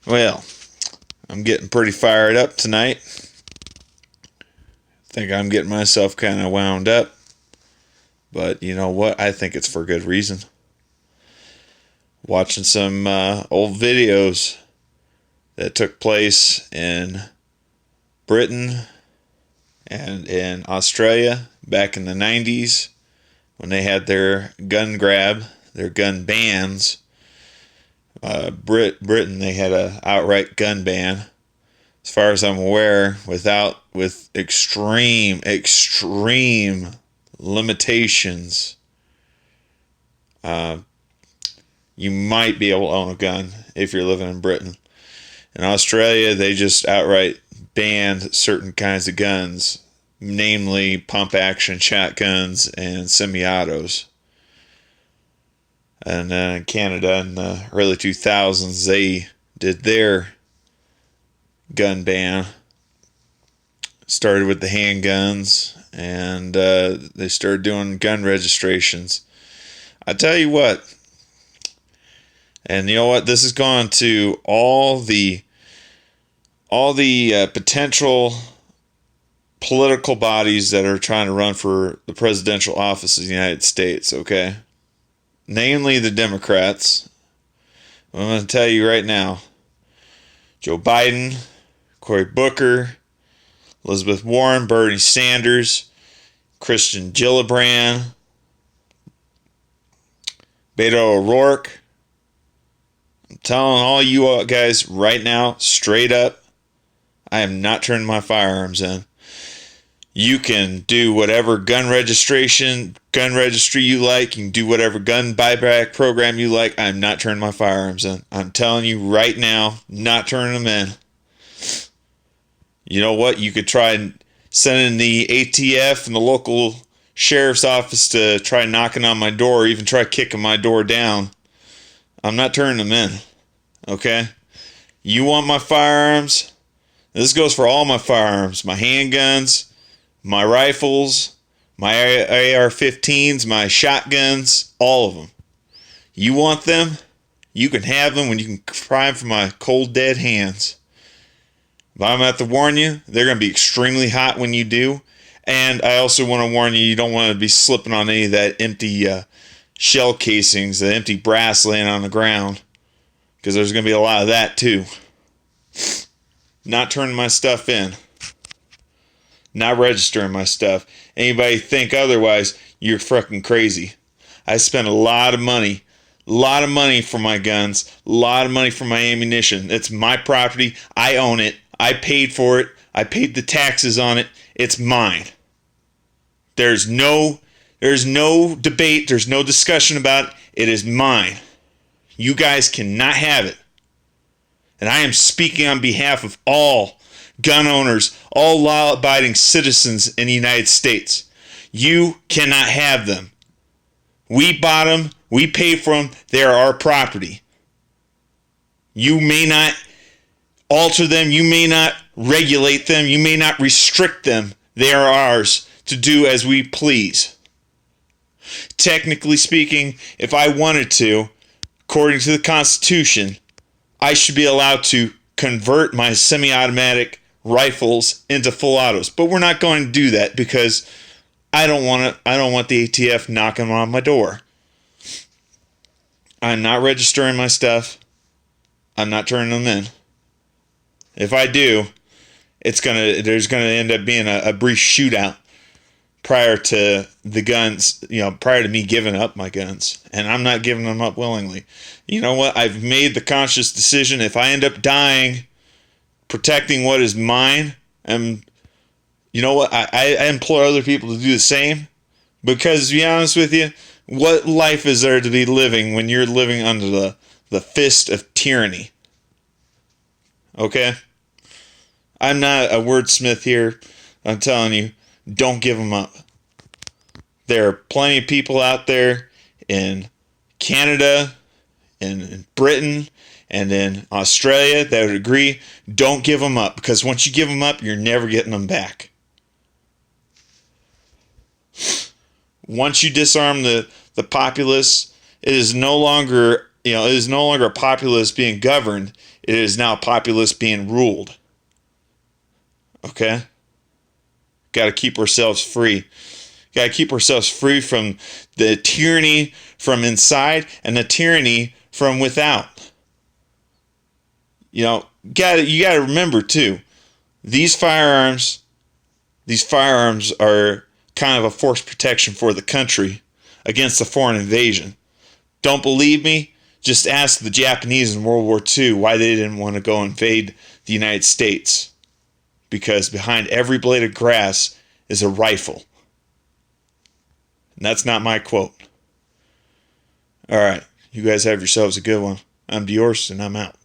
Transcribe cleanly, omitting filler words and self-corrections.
Well, I'm getting pretty fired up tonight. Think I'm getting myself kind of wound up. But you know what? I think it's for good reason. Watching some old videos that took place in Britain and in Australia back in the 90s when they had their gun grab, their gun bans. Britain, they had a outright gun ban. As far as I'm aware, with extreme limitations, uh, you might be able to own a gun if you're living in Britain. In Australia, they just outright banned certain kinds of guns, namely pump action shotguns and semi-autos. And then in Canada in the early 2000s, they did their gun ban. Started with the handguns, and they started doing gun registrations. I tell you what, and you know what, this has gone to all the potential political bodies that are trying to run for the presidential office of the United States, okay? Namely the Democrats. I'm going to tell you right now, Joe Biden, Cory Booker, Elizabeth Warren, Bernie Sanders, Christian Gillibrand, Beto O'Rourke. I'm telling all you guys right now, straight up, I am not turning my firearms in. You can do whatever gun registry you like. You can do whatever gun buyback program you like. I'm not turning my firearms in. I'm telling you right now, not turning them in. You know what? You could try sending the ATF and the local sheriff's office to try knocking on my door, or even try kicking my door down. I'm not turning them in. Okay? You want my firearms? This goes for all my firearms. My handguns, my rifles, my AR-15s, my shotguns, all of them. You want them? You can have them when you can pry them from my cold, dead hands. But I'm going to have to warn you, they're going to be extremely hot when you do. And I also want to warn you, you don't want to be slipping on any of that empty shell casings, the empty brass laying on the ground. Because there's going to be a lot of that too. Not turning my stuff in. Not registering my stuff. Anybody think otherwise, you're fucking crazy. I spent a lot of money for my guns, a lot of money for my ammunition. It's my property. I own it. I paid for it. I paid the taxes on it. It's mine. There's no debate. There's no discussion about it. It is mine. You guys cannot have it. And I am speaking on behalf of all gun owners, all law-abiding citizens in the United States. You cannot have them. We bought them. We paid for them. They are our property. You may not alter them. You may not regulate them. You may not restrict them. They are ours to do as we please. Technically speaking, if I wanted to, according to the Constitution, I should be allowed to convert my semi-automatic rifles into full autos. But we're not going to do that because I don't want the ATF knocking on my door. I'm not registering my stuff. I'm not turning them in. If I do, there's gonna end up being a brief shootout prior to the guns, prior to me giving up my guns. And I'm not giving them up willingly. You know what? I've made the conscious decision. If I end up dying protecting what is mine, and you know what? I implore other people to do the same. Because to be honest with you, what life is there to be living when you're living under the fist of tyranny? Okay? I'm not a wordsmith here. I'm telling you, don't give them up. There are plenty of people out there in Canada, in Britain, and in Australia that would agree. Don't give them up, because once you give them up, you're never getting them back. Once you disarm the populace, it is no longer it is no longer a populace being governed. It is now a populace being ruled. Okay? Got to keep ourselves free. Got to keep ourselves free from the tyranny from inside and the tyranny from without. You got to remember too. These firearms are kind of a force protection for the country against a foreign invasion. Don't believe me? Just ask the Japanese in World War II why they didn't want to go invade the United States. Because behind every blade of grass is a rifle. And that's not my quote. All right. You guys have yourselves a good one. I'm Diorst, and I'm out.